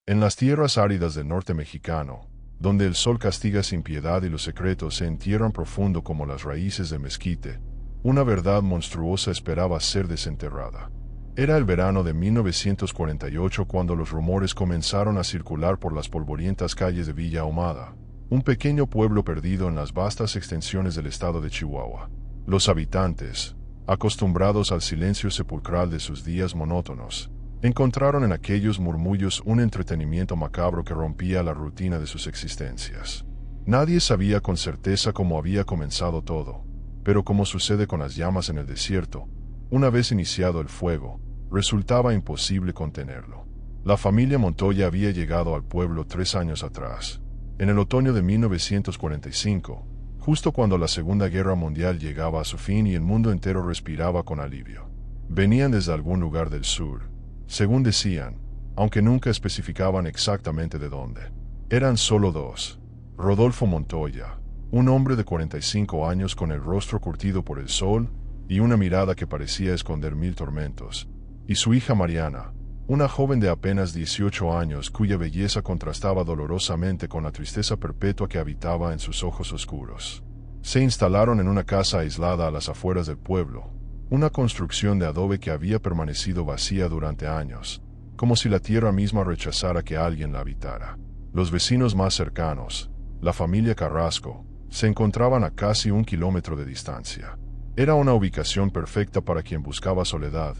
En las tierras áridas del norte mexicano, donde el sol castiga sin piedad y los secretos se entierran profundo como las raíces de mezquite, una verdad monstruosa esperaba ser desenterrada. Era el verano de 1948 cuando los rumores comenzaron a circular por las polvorientas calles de Villa Ahumada, un pequeño pueblo perdido en las vastas extensiones del estado de Chihuahua. Los habitantes, acostumbrados al silencio sepulcral de sus días monótonos, encontraron en aquellos murmullos un entretenimiento macabro que rompía la rutina de sus existencias. Nadie sabía con certeza cómo había comenzado todo, pero como sucede con las llamas en el desierto, una vez iniciado el fuego, resultaba imposible contenerlo. La familia Montoya había llegado al pueblo 3 años atrás, en el otoño de 1945, justo cuando la Segunda Guerra Mundial llegaba a su fin y el mundo entero respiraba con alivio. Venían desde algún lugar del sur, según decían, aunque nunca especificaban exactamente de dónde. Eran solo dos: Rodolfo Montoya, un hombre de 45 años con el rostro curtido por el sol y una mirada que parecía esconder 1000 tormentos, y su hija Mariana, una joven de apenas 18 años cuya belleza contrastaba dolorosamente con la tristeza perpetua que habitaba en sus ojos oscuros. Se instalaron en una casa aislada a las afueras del pueblo, una construcción de adobe que había permanecido vacía durante años, como si la tierra misma rechazara que alguien la habitara. Los vecinos más cercanos, la familia Carrasco, se encontraban a casi 1 kilómetro de distancia. Era una ubicación perfecta para quien buscaba soledad,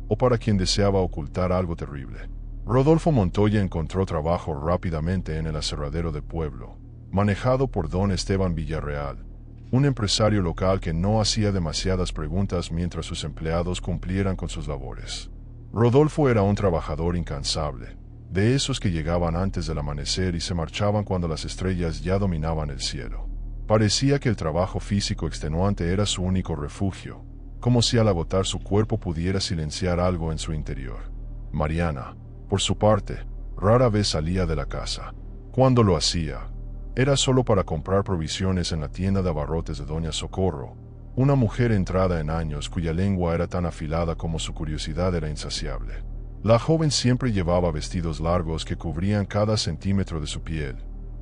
o para quien deseaba ocultar algo terrible. Rodolfo Montoya encontró trabajo rápidamente en el aserradero del pueblo, manejado por don Esteban Villarreal, un empresario local que no hacía demasiadas preguntas mientras sus empleados cumplieran con sus labores. Rodolfo era un trabajador incansable, de esos que llegaban antes del amanecer y se marchaban cuando las estrellas ya dominaban el cielo. Parecía que el trabajo físico extenuante era su único refugio, como si al agotar su cuerpo pudiera silenciar algo en su interior. Mariana, por su parte, rara vez salía de la casa. Cuando lo hacía, era solo para comprar provisiones en la tienda de abarrotes de Doña Socorro, una mujer entrada en años cuya lengua era tan afilada como su curiosidad era insaciable. La joven siempre llevaba vestidos largos que cubrían cada centímetro de su piel,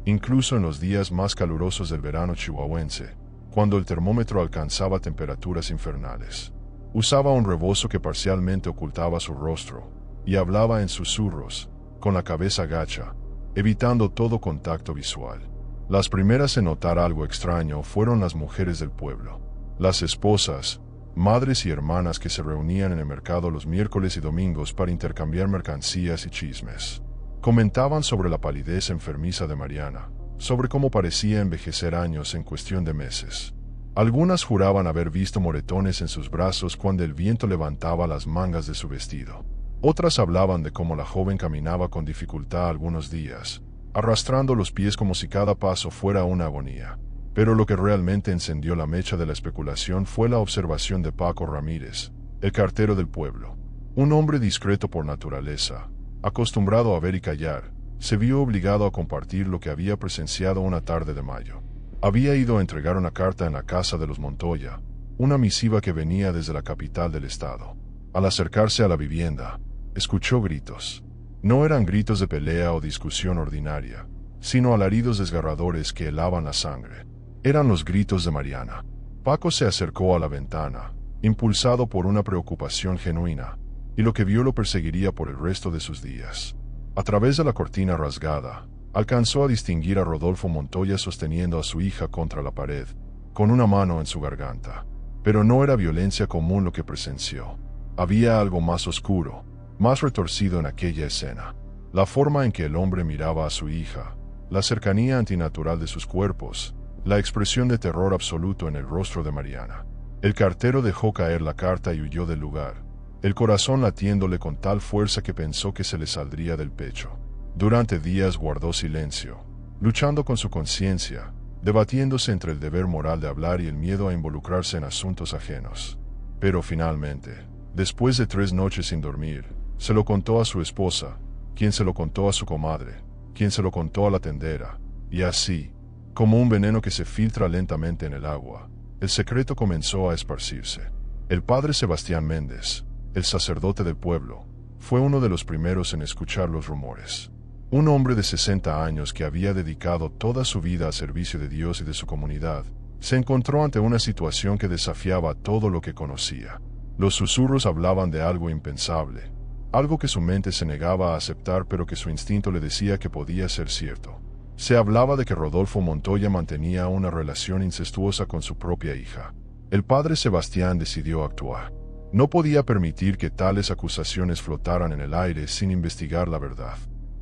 incluso en los días más calurosos del verano chihuahuense, cuando el termómetro alcanzaba temperaturas infernales. Usaba un rebozo que parcialmente ocultaba su rostro, y hablaba en susurros, con la cabeza gacha, evitando todo contacto visual. Las primeras en notar algo extraño fueron las mujeres del pueblo, las esposas, madres y hermanas que se reunían en el mercado los miércoles y domingos para intercambiar mercancías y chismes. Comentaban sobre la palidez enfermiza de Mariana, sobre cómo parecía envejecer años en cuestión de meses. Algunas juraban haber visto moretones en sus brazos cuando el viento levantaba las mangas de su vestido. Otras hablaban de cómo la joven caminaba con dificultad algunos días, arrastrando los pies como si cada paso fuera una agonía. Pero lo que realmente encendió la mecha de la especulación fue la observación de Paco Ramírez, el cartero del pueblo. Un hombre discreto por naturaleza, acostumbrado a ver y callar, se vio obligado a compartir lo que había presenciado una tarde de mayo. Había ido a entregar una carta en la casa de los Montoya, una misiva que venía desde la capital del estado. Al acercarse a la vivienda, escuchó gritos. No eran gritos de pelea o discusión ordinaria, sino alaridos desgarradores que helaban la sangre. Eran los gritos de Mariana. Paco se acercó a la ventana, impulsado por una preocupación genuina, y lo que vio lo perseguiría por el resto de sus días. A través de la cortina rasgada, alcanzó a distinguir a Rodolfo Montoya sosteniendo a su hija contra la pared, con una mano en su garganta. Pero no era violencia común lo que presenció. Había algo más oscuro, más retorcido en aquella escena. La forma en que el hombre miraba a su hija, la cercanía antinatural de sus cuerpos, la expresión de terror absoluto en el rostro de Mariana. El cartero dejó caer la carta y huyó del lugar, el corazón latiéndole con tal fuerza que pensó que se le saldría del pecho. Durante días guardó silencio, luchando con su conciencia, debatiéndose entre el deber moral de hablar y el miedo a involucrarse en asuntos ajenos. Pero finalmente, después de 3 noches sin dormir, se lo contó a su esposa, quien se lo contó a su comadre, quien se lo contó a la tendera, y así, como un veneno que se filtra lentamente en el agua, el secreto comenzó a esparcirse. El padre Sebastián Méndez, el sacerdote del pueblo, fue uno de los primeros en escuchar los rumores. Un hombre de 60 años que había dedicado toda su vida al servicio de Dios y de su comunidad, se encontró ante una situación que desafiaba todo lo que conocía. Los susurros hablaban de algo impensable, algo que su mente se negaba a aceptar pero que su instinto le decía que podía ser cierto. Se hablaba de que Rodolfo Montoya mantenía una relación incestuosa con su propia hija. El padre Sebastián decidió actuar. No podía permitir que tales acusaciones flotaran en el aire sin investigar la verdad.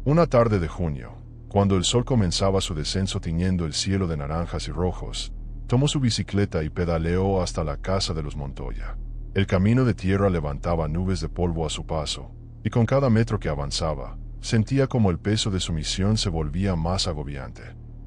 Una tarde de junio, cuando el sol comenzaba su descenso tiñendo el cielo de naranjas y rojos, tomó su bicicleta y pedaleó hasta la casa de los Montoya. El camino de tierra levantaba nubes de polvo a su paso, y con cada metro que avanzaba, sentía como el peso de su misión se volvía más agobiante.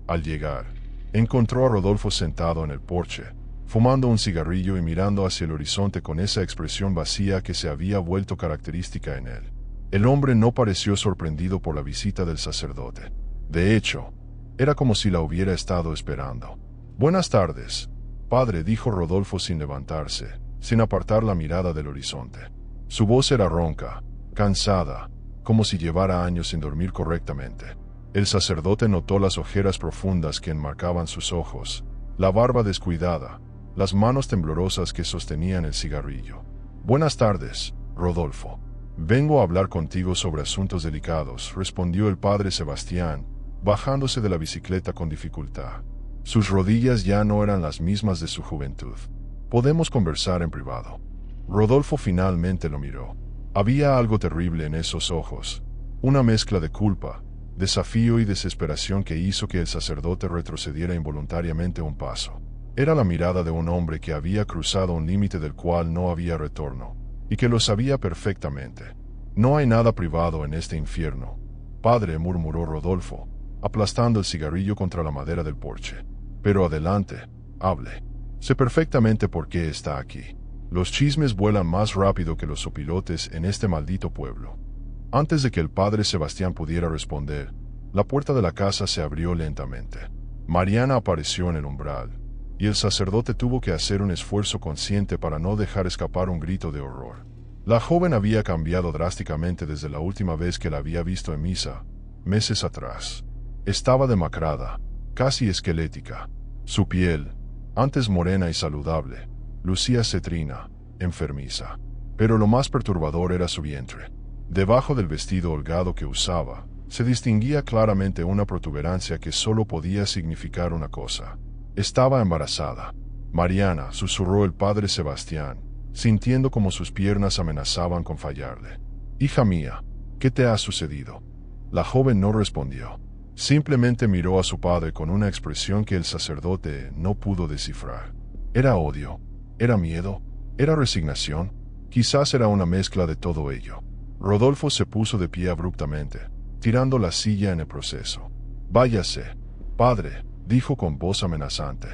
Al llegar, encontró a Rodolfo sentado en el porche, fumando un cigarrillo y mirando hacia el horizonte con esa expresión vacía que se había vuelto característica en él. El hombre no pareció sorprendido por la visita del sacerdote. De hecho, era como si la hubiera estado esperando. «Buenas tardes, padre», dijo Rodolfo sin levantarse, sin apartar la mirada del horizonte. Su voz era ronca, cansada, como si llevara años sin dormir correctamente. El sacerdote notó las ojeras profundas que enmarcaban sus ojos, la barba descuidada, las manos temblorosas que sostenían el cigarrillo. «Buenas tardes, Rodolfo. Vengo a hablar contigo sobre asuntos delicados», respondió el padre Sebastián, bajándose de la bicicleta con dificultad. Sus rodillas ya no eran las mismas de su juventud. «¿Podemos conversar en privado?». Rodolfo finalmente lo miró. Había algo terrible en esos ojos, una mezcla de culpa, desafío y desesperación que hizo que el sacerdote retrocediera involuntariamente un paso. Era la mirada de un hombre que había cruzado un límite del cual no había retorno, y que lo sabía perfectamente. «No hay nada privado en este infierno, padre», murmuró Rodolfo, aplastando el cigarrillo contra la madera del porche. «Pero adelante, hable. Sé perfectamente por qué está aquí. Los chismes vuelan más rápido que los sopilotes en este maldito pueblo». Antes de que el padre Sebastián pudiera responder, la puerta de la casa se abrió lentamente. Mariana apareció en el umbral, y el sacerdote tuvo que hacer un esfuerzo consciente para no dejar escapar un grito de horror. La joven había cambiado drásticamente desde la última vez que la había visto en misa, meses atrás. Estaba demacrada, casi esquelética. Su piel, antes morena y saludable, lucía cetrina, enfermiza. Pero lo más perturbador era su vientre. Debajo del vestido holgado que usaba, se distinguía claramente una protuberancia que solo podía significar una cosa. Estaba embarazada. «Mariana», susurró el padre Sebastián, sintiendo como sus piernas amenazaban con fallarle. «Hija mía, ¿qué te ha sucedido?». La joven no respondió. Simplemente miró a su padre con una expresión que el sacerdote no pudo descifrar. ¿Era odio? ¿Era miedo? ¿Era resignación? Quizás era una mezcla de todo ello. Rodolfo se puso de pie abruptamente, tirando la silla en el proceso. «Váyase, padre», dijo con voz amenazante.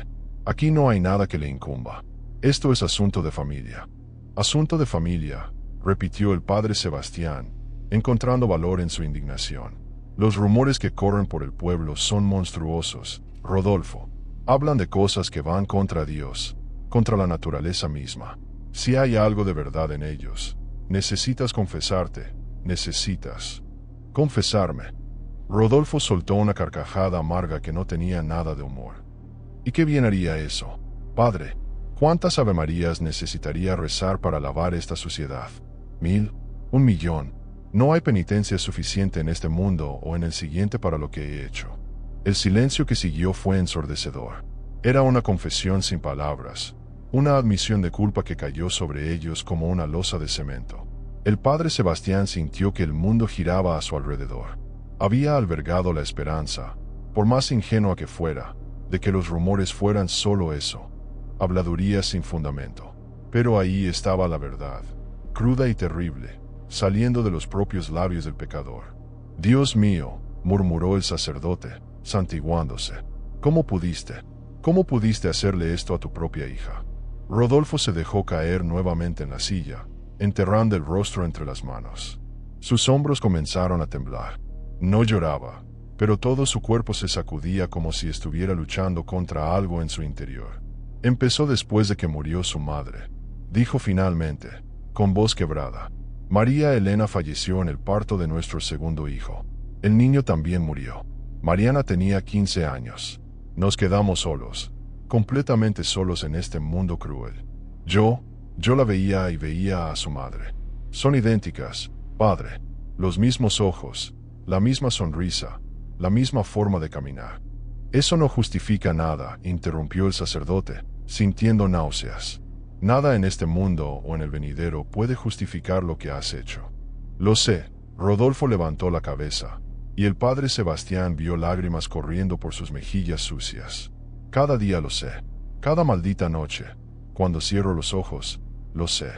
«Aquí no hay nada que le incumba. Esto es asunto de familia». «Asunto de familia», repitió el padre Sebastián, encontrando valor en su indignación. «Los rumores que corren por el pueblo son monstruosos, Rodolfo. Hablan de cosas que van contra Dios, contra la naturaleza misma. Si hay algo de verdad en ellos, necesitas confesarte, necesitas confesarme». Rodolfo soltó una carcajada amarga que no tenía nada de humor. «¿Y qué bien haría eso, padre? ¿Cuántas avemarías necesitaría rezar para lavar esta suciedad? ¿1000? ¿1.000.000? No hay penitencia suficiente en este mundo o en el siguiente para lo que he hecho». El silencio que siguió fue ensordecedor. Era una confesión sin palabras, una admisión de culpa que cayó sobre ellos como una losa de cemento. El padre Sebastián sintió que el mundo giraba a su alrededor. Había albergado la esperanza, por más ingenua que fuera, de que los rumores fueran solo eso, habladurías sin fundamento. Pero ahí estaba la verdad, cruda y terrible, saliendo de los propios labios del pecador. «Dios mío», murmuró el sacerdote, santiguándose. «¿Cómo pudiste? ¿Cómo pudiste hacerle esto a tu propia hija?». Rodolfo se dejó caer nuevamente en la silla, enterrando el rostro entre las manos. Sus hombros comenzaron a temblar. No lloraba, pero todo su cuerpo se sacudía como si estuviera luchando contra algo en su interior. «Empezó después de que murió su madre», dijo finalmente, con voz quebrada. «María Elena falleció en el parto de nuestro segundo hijo. El niño también murió. Mariana tenía 15 años. Nos quedamos solos, completamente solos en este mundo cruel. Yo la veía y veía a su madre. Son idénticas, padre. Los mismos ojos, la misma sonrisa, la misma forma de caminar. Eso no justifica nada, interrumpió el sacerdote, sintiendo náuseas. Nada en este mundo o en el venidero puede justificar lo que has hecho. Lo sé. Rodolfo levantó la cabeza, y el padre Sebastián vio lágrimas corriendo por sus mejillas sucias. Cada día lo sé. Cada maldita noche. Cuando cierro los ojos, lo sé.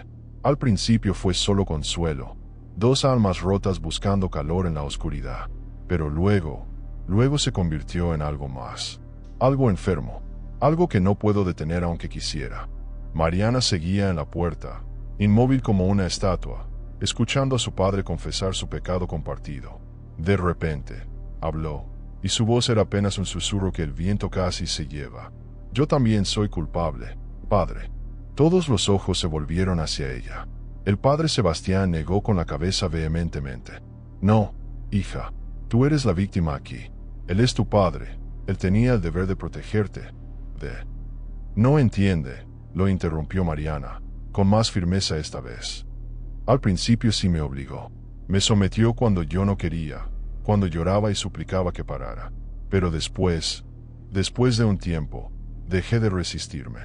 Al principio fue solo consuelo. Dos almas rotas buscando calor en la oscuridad. Pero luego se convirtió en algo más. Algo enfermo. Algo que no puedo detener aunque quisiera. Mariana seguía en la puerta, inmóvil como una estatua, escuchando a su padre confesar su pecado compartido. De repente, habló, y su voz era apenas un susurro que el viento casi se lleva. Yo también soy culpable, padre. Todos los ojos se volvieron hacia ella. El padre Sebastián negó con la cabeza vehementemente. No, hija, tú eres la víctima aquí. Él es tu padre, él tenía el deber de protegerte. No entiende, lo interrumpió Mariana, con más firmeza esta vez. Al principio sí me obligó. Me sometió cuando yo no quería, cuando lloraba y suplicaba que parara. Pero después de un tiempo, dejé de resistirme.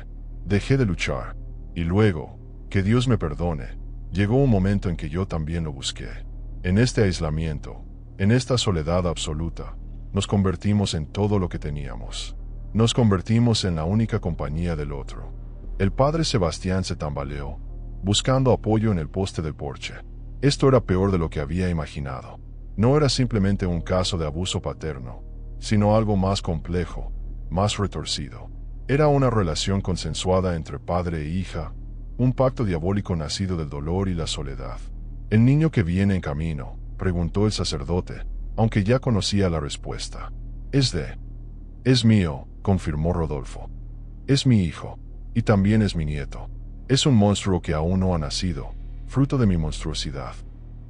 Dejé de luchar. Y luego, que Dios me perdone, llegó un momento en que yo también lo busqué. En este aislamiento, en esta soledad absoluta, nos convertimos en todo lo que teníamos. Nos convertimos en la única compañía del otro. El padre Sebastián se tambaleó, buscando apoyo en el poste del porche. Esto era peor de lo que había imaginado. No era simplemente un caso de abuso paterno, sino algo más complejo, más retorcido. Era una relación consensuada entre padre e hija, un pacto diabólico nacido del dolor y la soledad. «¿El niño que viene en camino?», preguntó el sacerdote, aunque ya conocía la respuesta. «Es mío», confirmó Rodolfo. «Es mi hijo, y también es mi nieto. Es un monstruo que aún no ha nacido, fruto de mi monstruosidad».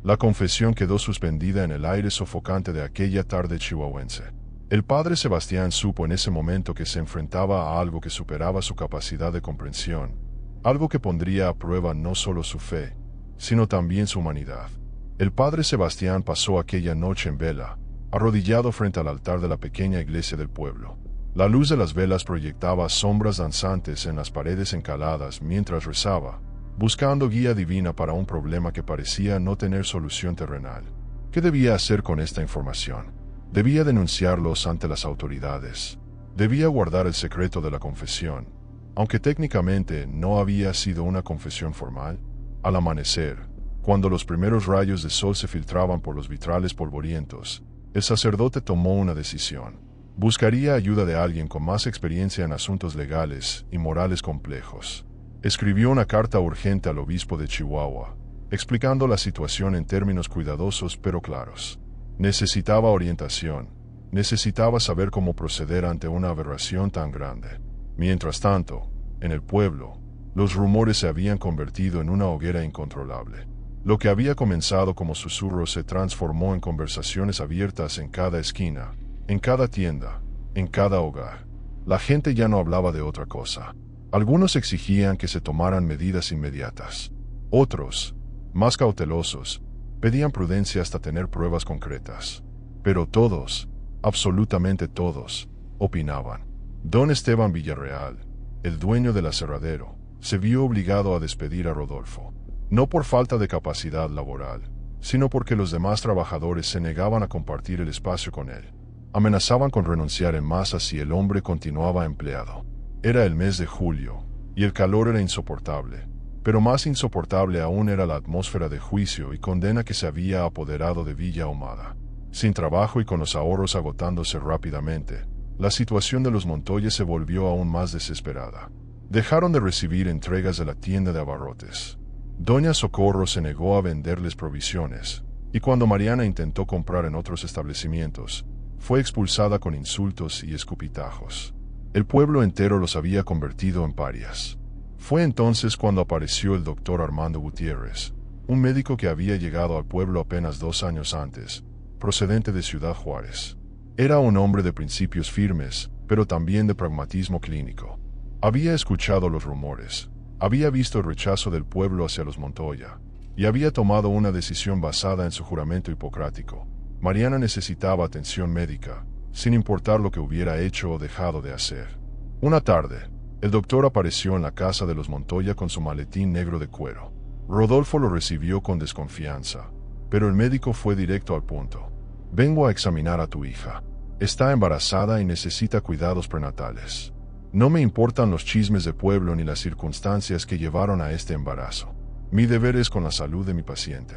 La confesión quedó suspendida en el aire sofocante de aquella tarde chihuahuense. El padre Sebastián supo en ese momento que se enfrentaba a algo que superaba su capacidad de comprensión, algo que pondría a prueba no solo su fe, sino también su humanidad. El padre Sebastián pasó aquella noche en vela, arrodillado frente al altar de la pequeña iglesia del pueblo. La luz de las velas proyectaba sombras danzantes en las paredes encaladas mientras rezaba, buscando guía divina para un problema que parecía no tener solución terrenal. ¿Qué debía hacer con esta información? Debía denunciarlos ante las autoridades. Debía guardar el secreto de la confesión, aunque técnicamente no había sido una confesión formal. Al amanecer, cuando los primeros rayos de sol se filtraban por los vitrales polvorientos, el sacerdote tomó una decisión. Buscaría ayuda de alguien con más experiencia en asuntos legales y morales complejos. Escribió una carta urgente al obispo de Chihuahua, explicando la situación en términos cuidadosos pero claros. Necesitaba orientación, necesitaba saber cómo proceder ante una aberración tan grande. Mientras tanto, en el pueblo, los rumores se habían convertido en una hoguera incontrolable. Lo que había comenzado como susurros se transformó en conversaciones abiertas en cada esquina, en cada tienda, en cada hogar. La gente ya no hablaba de otra cosa. Algunos exigían que se tomaran medidas inmediatas. Otros, más cautelosos, pedían prudencia hasta tener pruebas concretas. Pero todos, absolutamente todos, opinaban. Don Esteban Villarreal, el dueño del aserradero, se vio obligado a despedir a Rodolfo. No por falta de capacidad laboral, sino porque los demás trabajadores se negaban a compartir el espacio con él. Amenazaban con renunciar en masa si el hombre continuaba empleado. Era el mes de julio, y el calor era insoportable, pero más insoportable aún era la atmósfera de juicio y condena que se había apoderado de Villa Ahumada. Sin trabajo y con los ahorros agotándose rápidamente, la situación de los Montoya se volvió aún más desesperada. Dejaron de recibir entregas de la tienda de abarrotes. Doña Socorro se negó a venderles provisiones, y cuando Mariana intentó comprar en otros establecimientos, fue expulsada con insultos y escupitajos. El pueblo entero los había convertido en parias. Fue entonces cuando apareció el doctor Armando Gutiérrez, un médico que había llegado al pueblo apenas 2 años antes, procedente de Ciudad Juárez. Era un hombre de principios firmes, pero también de pragmatismo clínico. Había escuchado los rumores, había visto el rechazo del pueblo hacia los Montoya, y había tomado una decisión basada en su juramento hipocrático. Mariana necesitaba atención médica, sin importar lo que hubiera hecho o dejado de hacer. Una tarde, el doctor apareció en la casa de los Montoya con su maletín negro de cuero. Rodolfo lo recibió con desconfianza, pero el médico fue directo al punto. Vengo a examinar a tu hija. Está embarazada y necesita cuidados prenatales. No me importan los chismes de pueblo ni las circunstancias que llevaron a este embarazo. Mi deber es con la salud de mi paciente.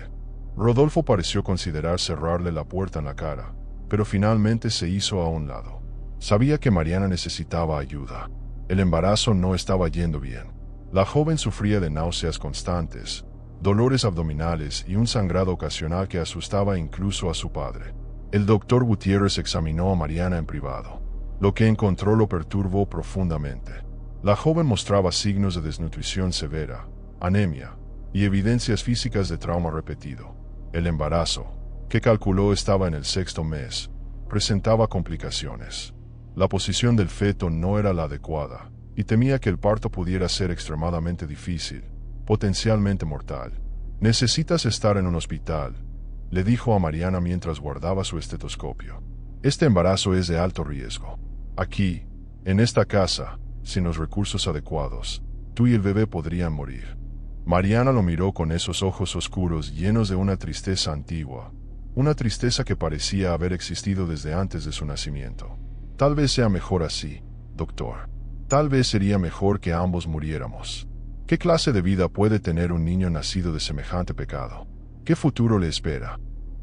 Rodolfo pareció considerar cerrarle la puerta en la cara, pero finalmente se hizo a un lado. Sabía que Mariana necesitaba ayuda. El embarazo no estaba yendo bien. La joven sufría de náuseas constantes, dolores abdominales y un sangrado ocasional que asustaba incluso a su padre. El doctor Gutiérrez examinó a Mariana en privado. Lo que encontró lo perturbó profundamente. La joven mostraba signos de desnutrición severa, anemia y evidencias físicas de trauma repetido. El embarazo, que calculó estaba en el 6º mes, presentaba complicaciones. La posición del feto no era la adecuada, y temía que el parto pudiera ser extremadamente difícil, potencialmente mortal. Necesitas estar en un hospital, le dijo a Mariana mientras guardaba su estetoscopio. Este embarazo es de alto riesgo. Aquí, en esta casa, sin los recursos adecuados, tú y el bebé podrían morir. Mariana lo miró con esos ojos oscuros llenos de una tristeza antigua, una tristeza que parecía haber existido desde antes de su nacimiento. Tal vez sea mejor así, doctor. Tal vez sería mejor que ambos muriéramos. ¿Qué clase de vida puede tener un niño nacido de semejante pecado? ¿Qué futuro le espera?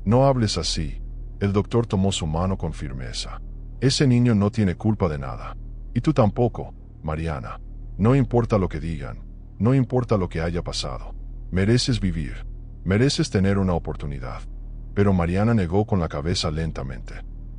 No hables así. El doctor tomó su mano con firmeza. Ese niño no tiene culpa de nada. Y tú tampoco, Mariana. No importa lo que digan. No importa lo que haya pasado. Mereces vivir. Mereces tener una oportunidad. Pero Mariana negó con la cabeza lentamente.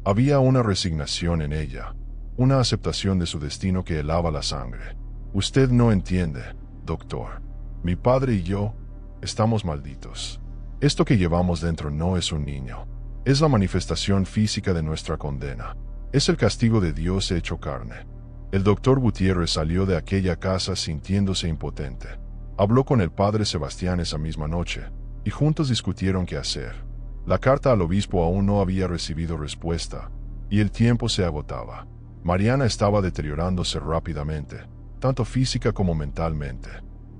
Había una resignación en ella, una aceptación de su destino que helaba la sangre. Usted no entiende, doctor. Mi padre y yo estamos malditos. Esto que llevamos dentro no es un niño. Es la manifestación física de nuestra condena. Es el castigo de Dios hecho carne. El doctor Gutiérrez salió de aquella casa sintiéndose impotente. Habló con el padre Sebastián esa misma noche, y juntos discutieron qué hacer. La carta al obispo aún no había recibido respuesta, y el tiempo se agotaba. Mariana estaba deteriorándose rápidamente, tanto física como mentalmente.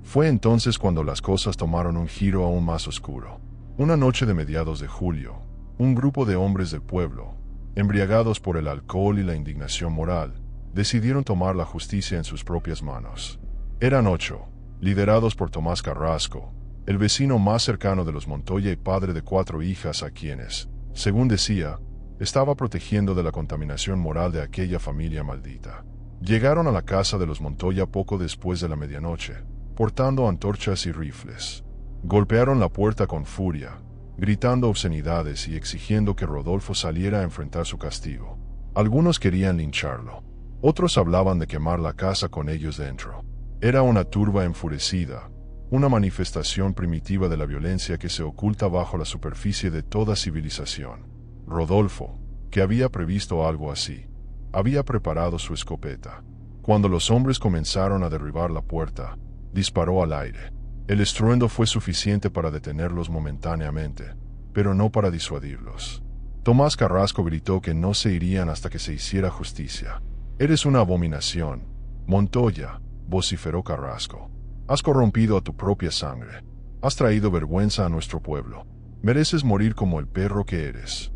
Fue entonces cuando las cosas tomaron un giro aún más oscuro. Una noche de mediados de julio, un grupo de hombres del pueblo, embriagados por el alcohol y la indignación moral, decidieron tomar la justicia en sus propias manos. Eran 8, liderados por Tomás Carrasco, el vecino más cercano de los Montoya y padre de 4 hijas a quienes, según decía, estaba protegiendo de la contaminación moral de aquella familia maldita. Llegaron a la casa de los Montoya poco después de la medianoche, portando antorchas y rifles. Golpearon la puerta con furia, gritando obscenidades y exigiendo que Rodolfo saliera a enfrentar su castigo. Algunos querían lincharlo. Otros hablaban de quemar la casa con ellos dentro. Era una turba enfurecida, una manifestación primitiva de la violencia que se oculta bajo la superficie de toda civilización. Rodolfo, que había previsto algo así, había preparado su escopeta. Cuando los hombres comenzaron a derribar la puerta, disparó al aire. El estruendo fue suficiente para detenerlos momentáneamente, pero no para disuadirlos. Tomás Carrasco gritó que no se irían hasta que se hiciera justicia. «Eres una abominación, Montoya», vociferó Carrasco. «Has corrompido a tu propia sangre. Has traído vergüenza a nuestro pueblo. Mereces morir como el perro que eres».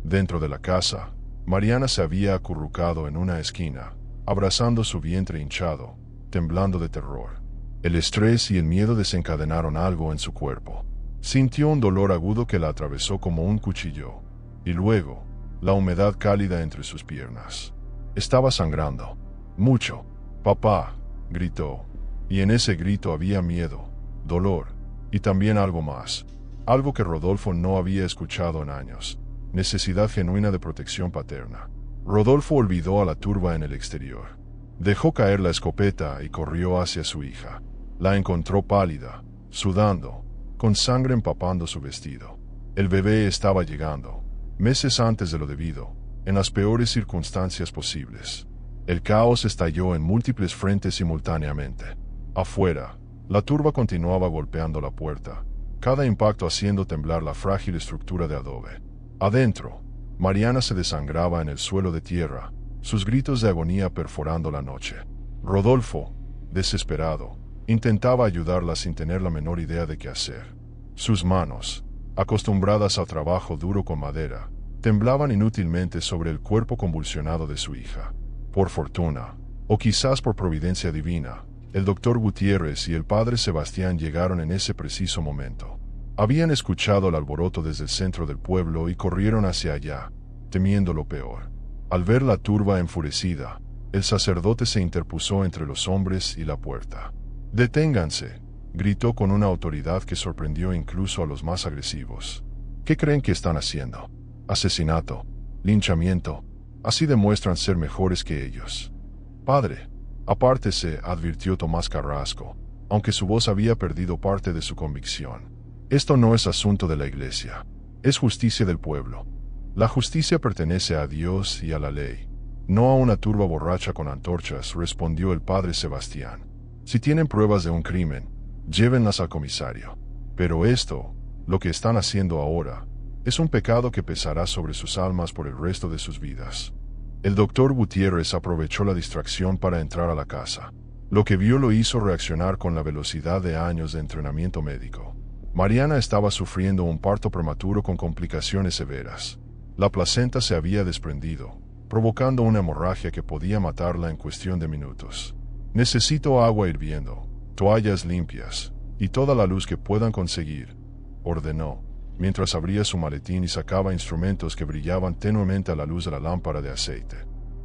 Dentro de la casa, Mariana se había acurrucado en una esquina, abrazando su vientre hinchado, temblando de terror. El estrés y el miedo desencadenaron algo en su cuerpo. Sintió un dolor agudo que la atravesó como un cuchillo, y luego, la humedad cálida entre sus piernas. Estaba sangrando. «Mucho. Papá», gritó, y en ese grito había miedo, dolor, y también algo más, algo que Rodolfo no había escuchado en años. Necesidad genuina de protección paterna. Rodolfo olvidó a la turba en el exterior. Dejó caer la escopeta y corrió hacia su hija. La encontró pálida, sudando, con sangre empapando su vestido. El bebé estaba llegando. meses antes de lo debido, en las peores circunstancias posibles. El caos estalló en múltiples frentes simultáneamente. Afuera, la turba continuaba golpeando la puerta, cada impacto haciendo temblar la frágil estructura de adobe. Adentro, Mariana se desangraba en el suelo de tierra, sus gritos de agonía perforando la noche. Rodolfo, desesperado, intentaba ayudarla sin tener la menor idea de qué hacer. Sus manos, acostumbradas al trabajo duro con madera, temblaban inútilmente sobre el cuerpo convulsionado de su hija. Por fortuna, o quizás por providencia divina, el doctor Gutiérrez y el padre Sebastián llegaron en ese preciso momento. Habían escuchado el alboroto desde el centro del pueblo y corrieron hacia allá, temiendo lo peor. Al ver la turba enfurecida, el sacerdote se interpuso entre los hombres y la puerta. «Deténganse», gritó con una autoridad que sorprendió incluso a los más agresivos. «¿Qué creen que están haciendo? Asesinato, linchamiento. Así demuestran ser mejores que ellos». «Padre, apártese», advirtió Tomás Carrasco, aunque su voz había perdido parte de su convicción. «Esto no es asunto de la iglesia, es justicia del pueblo. La justicia pertenece a Dios y a la ley, no a una turba borracha con antorchas», respondió el padre Sebastián. «Si tienen pruebas de un crimen, llévenlas al comisario. Pero esto, lo que están haciendo ahora, es un pecado que pesará sobre sus almas por el resto de sus vidas». El doctor Gutiérrez aprovechó la distracción para entrar a la casa. Lo que vio lo hizo reaccionar con la velocidad de años de entrenamiento médico. Mariana estaba sufriendo un parto prematuro con complicaciones severas. La placenta se había desprendido, provocando una hemorragia que podía matarla en cuestión de minutos. «Necesito agua hirviendo, toallas limpias, y toda la luz que puedan conseguir», ordenó, mientras abría su maletín y sacaba instrumentos que brillaban tenuemente a la luz de la lámpara de aceite.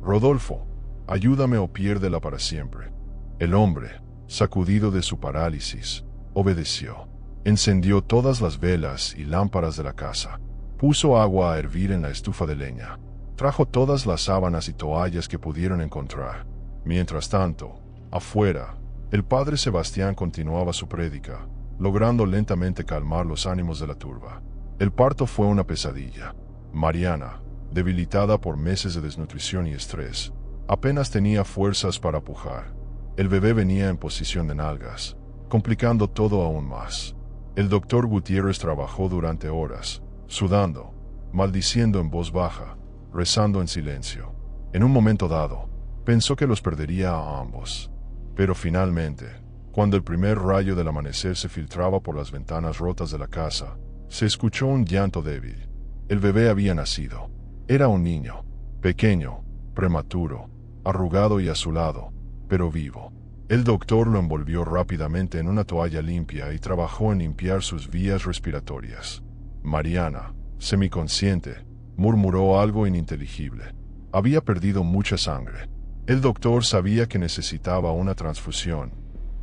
«Rodolfo, ayúdame o piérdela para siempre». El hombre, sacudido de su parálisis, obedeció. Encendió todas las velas y lámparas de la casa. Puso agua a hervir en la estufa de leña. Trajo todas las sábanas y toallas que pudieron encontrar. Mientras tanto, afuera, el padre Sebastián continuaba su prédica, logrando lentamente calmar los ánimos de la turba. El parto fue una pesadilla. Mariana, debilitada por meses de desnutrición y estrés, apenas tenía fuerzas para pujar. El bebé venía en posición de nalgas, complicando todo aún más. El doctor Gutiérrez trabajó durante horas, sudando, maldiciendo en voz baja, rezando en silencio. En un momento dado, pensó que los perdería a ambos. Pero finalmente, cuando el primer rayo del amanecer se filtraba por las ventanas rotas de la casa, se escuchó un llanto débil. El bebé había nacido. Era un niño, pequeño, prematuro, arrugado y azulado, pero vivo. El doctor lo envolvió rápidamente en una toalla limpia y trabajó en limpiar sus vías respiratorias. Mariana, semiconsciente, murmuró algo ininteligible. Había perdido mucha sangre. El doctor sabía que necesitaba una transfusión,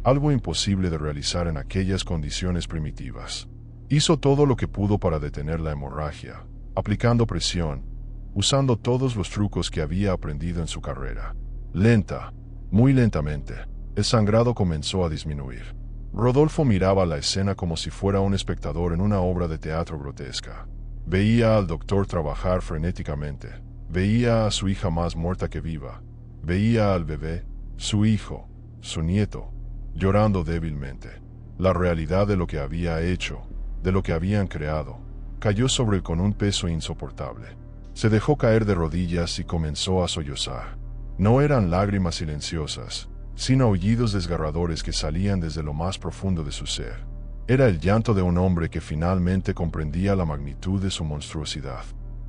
algo imposible de realizar en aquellas condiciones primitivas. Hizo todo lo que pudo para detener la hemorragia, aplicando presión, usando todos los trucos que había aprendido en su carrera. Lenta, muy lentamente, el sangrado comenzó a disminuir. Rodolfo miraba la escena como si fuera un espectador en una obra de teatro grotesca. Veía al doctor trabajar frenéticamente, veía a su hija más muerta que viva, veía al bebé, su hijo, su nieto, llorando débilmente. La realidad de lo que había hecho, de lo que habían creado, cayó sobre él con un peso insoportable. Se dejó caer de rodillas y comenzó a sollozar. No eran lágrimas silenciosas, sino aullidos desgarradores que salían desde lo más profundo de su ser. Era el llanto de un hombre que finalmente comprendía la magnitud de su monstruosidad.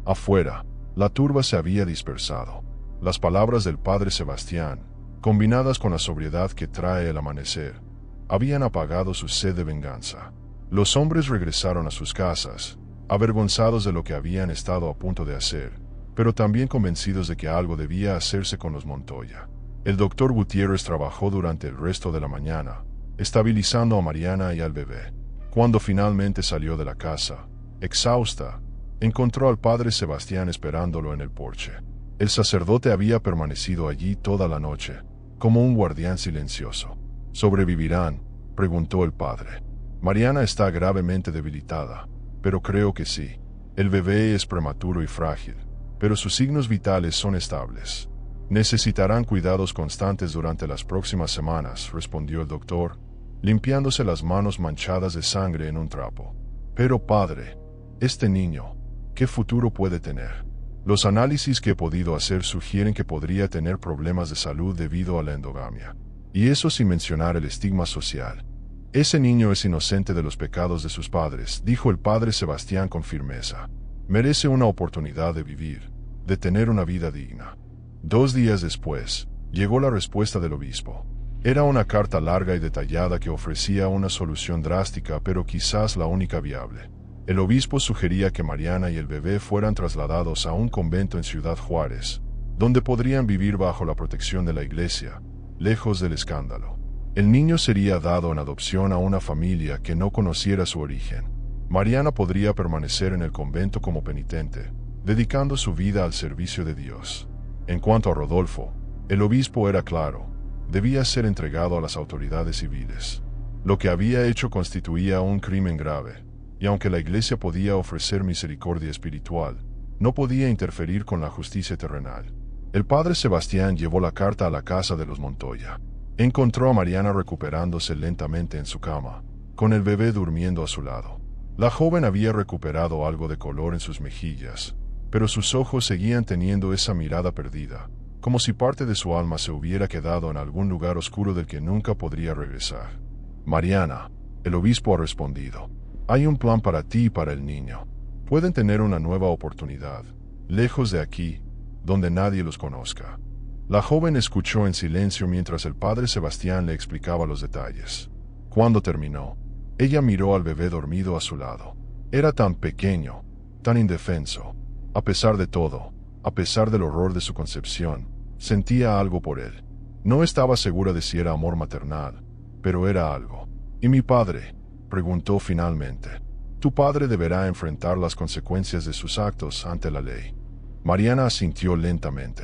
Afuera, la turba se había dispersado. Las palabras del padre Sebastián, combinadas con la sobriedad que trae el amanecer, habían apagado su sed de venganza. Los hombres regresaron a sus casas, avergonzados de lo que habían estado a punto de hacer, pero también convencidos de que algo debía hacerse con los Montoya. El doctor Gutiérrez trabajó durante el resto de la mañana, estabilizando a Mariana y al bebé. Cuando finalmente salió de la casa, exhausta, encontró al padre Sebastián esperándolo en el porche. El sacerdote había permanecido allí toda la noche, como un guardián silencioso. ¿Sobrevivirán?, preguntó el padre. Mariana está gravemente debilitada, pero creo que sí. El bebé es prematuro y frágil, pero sus signos vitales son estables. Necesitarán cuidados constantes durante las próximas semanas, respondió el doctor, limpiándose las manos manchadas de sangre en un trapo. Pero padre, este niño, ¿qué futuro puede tener? Los análisis que he podido hacer sugieren que podría tener problemas de salud debido a la endogamia. Y eso sin mencionar el estigma social. Ese niño es inocente de los pecados de sus padres, dijo el padre Sebastián con firmeza. Merece una oportunidad de vivir, de tener una vida digna. 2 días después, llegó la respuesta del obispo. Era una carta larga y detallada que ofrecía una solución drástica, pero quizás la única viable. El obispo sugería que Mariana y el bebé fueran trasladados a un convento en Ciudad Juárez, donde podrían vivir bajo la protección de la iglesia, lejos del escándalo. El niño sería dado en adopción a una familia que no conociera su origen. Mariana podría permanecer en el convento como penitente, dedicando su vida al servicio de Dios. En cuanto a Rodolfo, el obispo era claro, debía ser entregado a las autoridades civiles. Lo que había hecho constituía un crimen grave, y aunque la iglesia podía ofrecer misericordia espiritual, no podía interferir con la justicia terrenal. El padre Sebastián llevó la carta a la casa de los Montoya. Encontró a Mariana recuperándose lentamente en su cama, con el bebé durmiendo a su lado. La joven había recuperado algo de color en sus mejillas, pero sus ojos seguían teniendo esa mirada perdida, como si parte de su alma se hubiera quedado en algún lugar oscuro del que nunca podría regresar. Mariana, el obispo ha respondido. Hay un plan para ti y para el niño. Pueden tener una nueva oportunidad, lejos de aquí, donde nadie los conozca. La joven escuchó en silencio mientras el padre Sebastián le explicaba los detalles. Cuando terminó, ella miró al bebé dormido a su lado. Era tan pequeño, tan indefenso. A pesar de todo, a pesar del horror de su concepción, sentía algo por él. No estaba segura de si era amor maternal, pero era algo. ¿Y mi padre?, preguntó finalmente. Tu padre deberá enfrentar las consecuencias de sus actos ante la ley. Mariana asintió lentamente.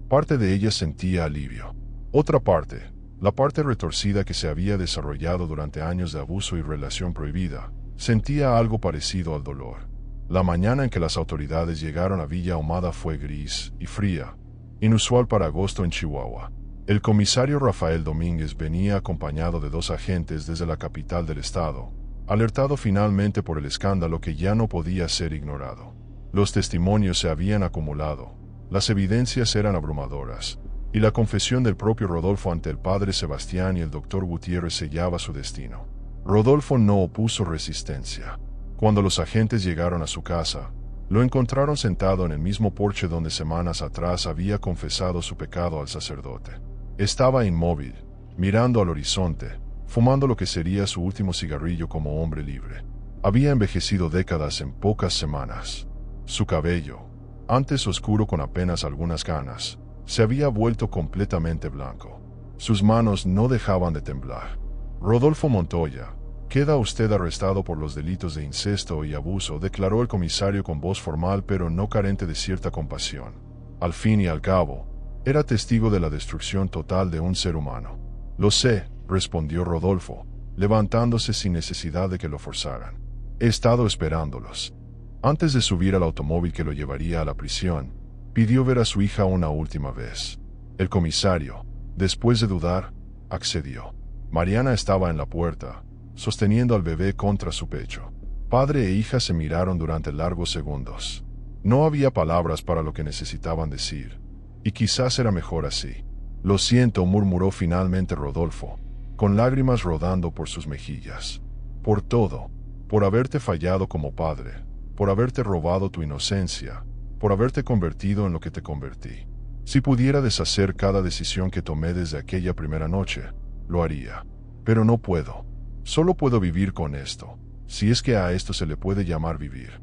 Parte de ella sentía alivio. Otra parte, la parte retorcida que se había desarrollado durante años de abuso y relación prohibida, sentía algo parecido al dolor. La mañana en que las autoridades llegaron a Villa Ahumada fue gris y fría, inusual para agosto en Chihuahua. El comisario Rafael Domínguez venía acompañado de 2 agentes desde la capital del estado, alertado finalmente por el escándalo que ya no podía ser ignorado. Los testimonios se habían acumulado, las evidencias eran abrumadoras, y la confesión del propio Rodolfo ante el padre Sebastián y el doctor Gutiérrez sellaba su destino. Rodolfo no opuso resistencia. Cuando los agentes llegaron a su casa, lo encontraron sentado en el mismo porche donde semanas atrás había confesado su pecado al sacerdote. Estaba inmóvil, mirando al horizonte, fumando lo que sería su último cigarrillo como hombre libre. Había envejecido décadas en pocas semanas. Su cabello, antes oscuro con apenas algunas canas, se había vuelto completamente blanco. Sus manos no dejaban de temblar. Rodolfo Montoya, queda usted arrestado por los delitos de incesto y abuso, declaró el comisario con voz formal pero no carente de cierta compasión. Al fin y al cabo, era testigo de la destrucción total de un ser humano. Lo sé, respondió Rodolfo, levantándose sin necesidad de que lo forzaran. He estado esperándolos. Antes de subir al automóvil que lo llevaría a la prisión, pidió ver a su hija una última vez. El comisario, después de dudar, accedió. Mariana estaba en la puerta, sosteniendo al bebé contra su pecho. Padre e hija se miraron durante largos segundos. No había palabras para lo que necesitaban decir, y quizás era mejor así. Lo siento, murmuró finalmente Rodolfo, con lágrimas rodando por sus mejillas. Por todo, por haberte fallado como padre, por haberte robado tu inocencia, por haberte convertido en lo que te convertí. Si pudiera deshacer cada decisión que tomé desde aquella primera noche, lo haría. Pero no puedo. Solo puedo vivir con esto, si es que a esto se le puede llamar vivir.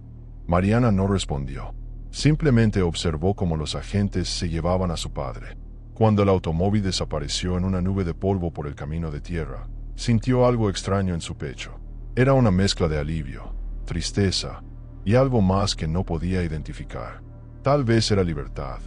Mariana no respondió. Simplemente observó cómo los agentes se llevaban a su padre. Cuando el automóvil desapareció en una nube de polvo por el camino de tierra, sintió algo extraño en su pecho. Era una mezcla de alivio, tristeza y algo más que no podía identificar. Tal vez era libertad,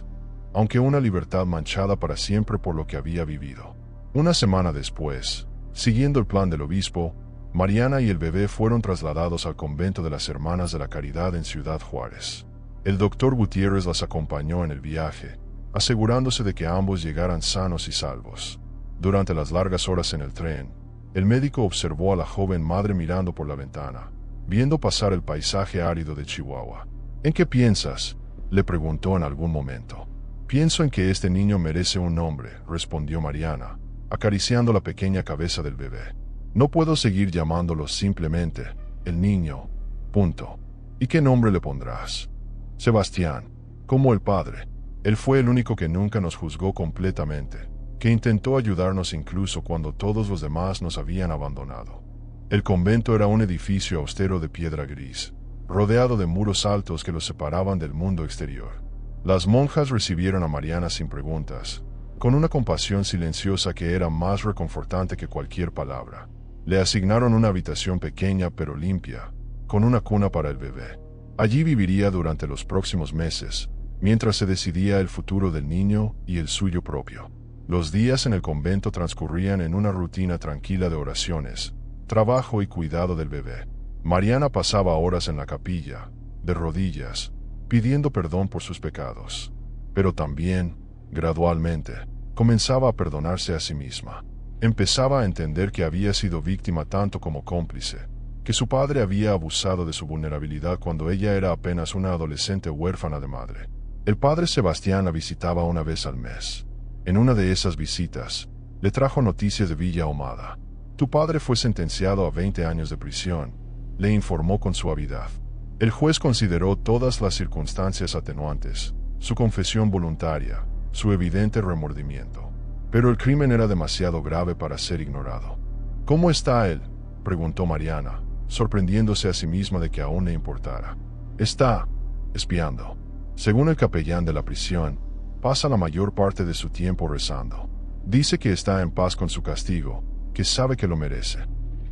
aunque una libertad manchada para siempre por lo que había vivido. Una semana después, siguiendo el plan del obispo, Mariana y el bebé fueron trasladados al convento de las Hermanas de la Caridad en Ciudad Juárez. El doctor Gutiérrez las acompañó en el viaje, asegurándose de que ambos llegaran sanos y salvos. Durante las largas horas en el tren, el médico observó a la joven madre mirando por la ventana, viendo pasar el paisaje árido de Chihuahua. ¿En qué piensas?, le preguntó en algún momento. Pienso en que este niño merece un nombre, respondió Mariana, acariciando la pequeña cabeza del bebé. No puedo seguir llamándolo simplemente el niño. Punto. ¿Y qué nombre le pondrás? Sebastián, como el padre. Él fue el único que nunca nos juzgó completamente, que intentó ayudarnos incluso cuando todos los demás nos habían abandonado. El convento era un edificio austero de piedra gris, rodeado de muros altos que los separaban del mundo exterior. Las monjas recibieron a Mariana sin preguntas, con una compasión silenciosa que era más reconfortante que cualquier palabra. Le asignaron una habitación pequeña pero limpia, con una cuna para el bebé. Allí viviría durante los próximos meses, mientras se decidía el futuro del niño y el suyo propio. Los días en el convento transcurrían en una rutina tranquila de oraciones, trabajo y cuidado del bebé. Mariana pasaba horas en la capilla, de rodillas, pidiendo perdón por sus pecados. Pero también, gradualmente, comenzaba a perdonarse a sí misma. Empezaba a entender que había sido víctima tanto como cómplice, que su padre había abusado de su vulnerabilidad cuando ella era apenas una adolescente huérfana de madre. El padre Sebastián la visitaba una vez al mes. En una de esas visitas, le trajo noticias de Villa Ahumada. Tu padre fue sentenciado a 20 años de prisión, le informó con suavidad. El juez consideró todas las circunstancias atenuantes, su confesión voluntaria, su evidente remordimiento. Pero el crimen era demasiado grave para ser ignorado. ¿Cómo está él?, preguntó Mariana, sorprendiéndose a sí misma de que aún le importara. Está espiando. Según el capellán de la prisión, pasa la mayor parte de su tiempo rezando. Dice que está en paz con su castigo, que sabe que lo merece.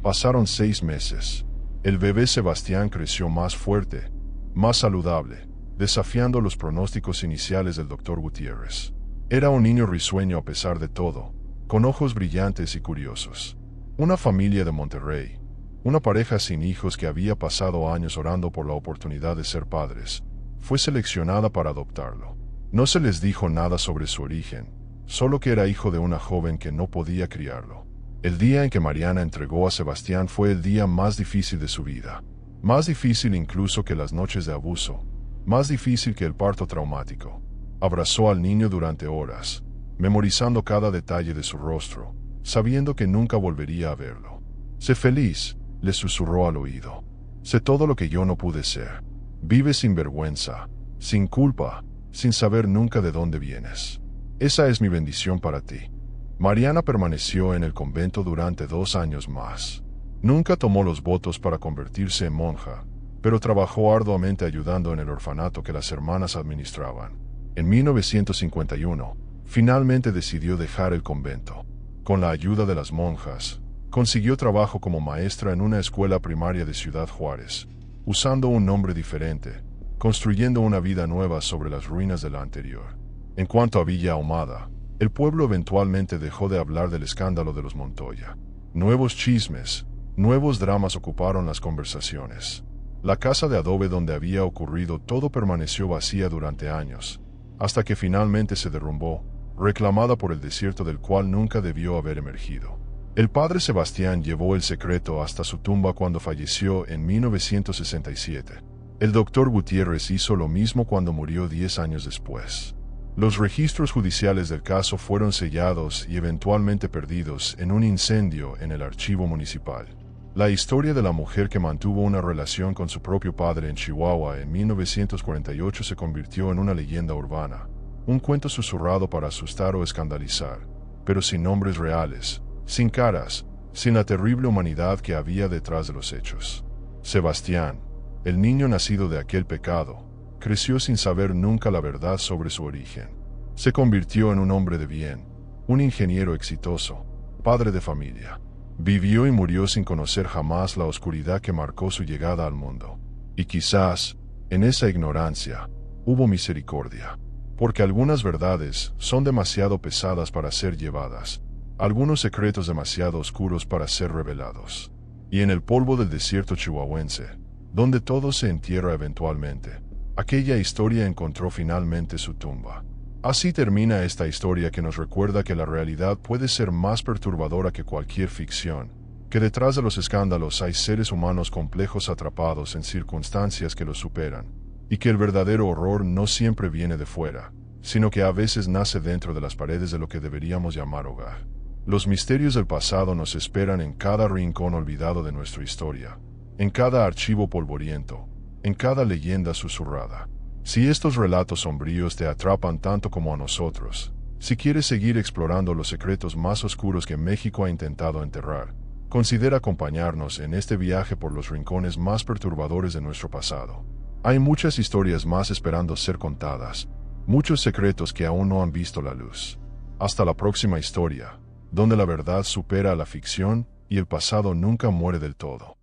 Pasaron 6 meses. El bebé Sebastián creció más fuerte, más saludable, desafiando los pronósticos iniciales del doctor Gutiérrez. Era un niño risueño a pesar de todo, con ojos brillantes y curiosos. Una familia de Monterrey, una pareja sin hijos que había pasado años orando por la oportunidad de ser padres, fue seleccionada para adoptarlo. No se les dijo nada sobre su origen, solo que era hijo de una joven que no podía criarlo. El día en que Mariana entregó a Sebastián fue el día más difícil de su vida. Más difícil incluso que las noches de abuso. Más difícil que el parto traumático. Abrazó al niño durante horas, memorizando cada detalle de su rostro, sabiendo que nunca volvería a verlo. Sé feliz, le susurró al oído. Sé todo lo que yo no pude ser. Vive sin vergüenza, sin culpa, sin saber nunca de dónde vienes. Esa es mi bendición para ti. Mariana permaneció en el convento durante 2 años más. Nunca tomó los votos para convertirse en monja, pero trabajó arduamente ayudando en el orfanato que las hermanas administraban. En 1951, finalmente decidió dejar el convento. Con la ayuda de las monjas, consiguió trabajo como maestra en una escuela primaria de Ciudad Juárez, usando un nombre diferente, construyendo una vida nueva sobre las ruinas de la anterior. En cuanto a Villa Ahumada, el pueblo eventualmente dejó de hablar del escándalo de los Montoya. Nuevos chismes, nuevos dramas ocuparon las conversaciones. La casa de adobe donde había ocurrido todo permaneció vacía durante años, hasta que finalmente se derrumbó, reclamada por el desierto del cual nunca debió haber emergido. El padre Sebastián llevó el secreto hasta su tumba cuando falleció en 1967. El doctor Gutiérrez hizo lo mismo cuando murió 10 años después. Los registros judiciales del caso fueron sellados y eventualmente perdidos en un incendio en el archivo municipal. La historia de la mujer que mantuvo una relación con su propio padre en Chihuahua en 1948 se convirtió en una leyenda urbana, un cuento susurrado para asustar o escandalizar, pero sin nombres reales, sin caras, sin la terrible humanidad que había detrás de los hechos. Sebastián, el niño nacido de aquel pecado, creció sin saber nunca la verdad sobre su origen. Se convirtió en un hombre de bien, un ingeniero exitoso, padre de familia. Vivió y murió sin conocer jamás la oscuridad que marcó su llegada al mundo. Y quizás, en esa ignorancia, hubo misericordia. Porque algunas verdades son demasiado pesadas para ser llevadas, algunos secretos demasiado oscuros para ser revelados. y en el polvo del desierto chihuahuense, donde todo se entierra eventualmente, aquella historia encontró finalmente su tumba. Así termina esta historia que nos recuerda que la realidad puede ser más perturbadora que cualquier ficción, que detrás de los escándalos hay seres humanos complejos atrapados en circunstancias que los superan, y que el verdadero horror no siempre viene de fuera, sino que a veces nace dentro de las paredes de lo que deberíamos llamar hogar. Los misterios del pasado nos esperan en cada rincón olvidado de nuestra historia, en cada archivo polvoriento, en cada leyenda susurrada. Si estos relatos sombríos te atrapan tanto como a nosotros, si quieres seguir explorando los secretos más oscuros que México ha intentado enterrar, considera acompañarnos en este viaje por los rincones más perturbadores de nuestro pasado. Hay muchas historias más esperando ser contadas, muchos secretos que aún no han visto la luz. Hasta la próxima historia, donde la verdad supera a la ficción y el pasado nunca muere del todo.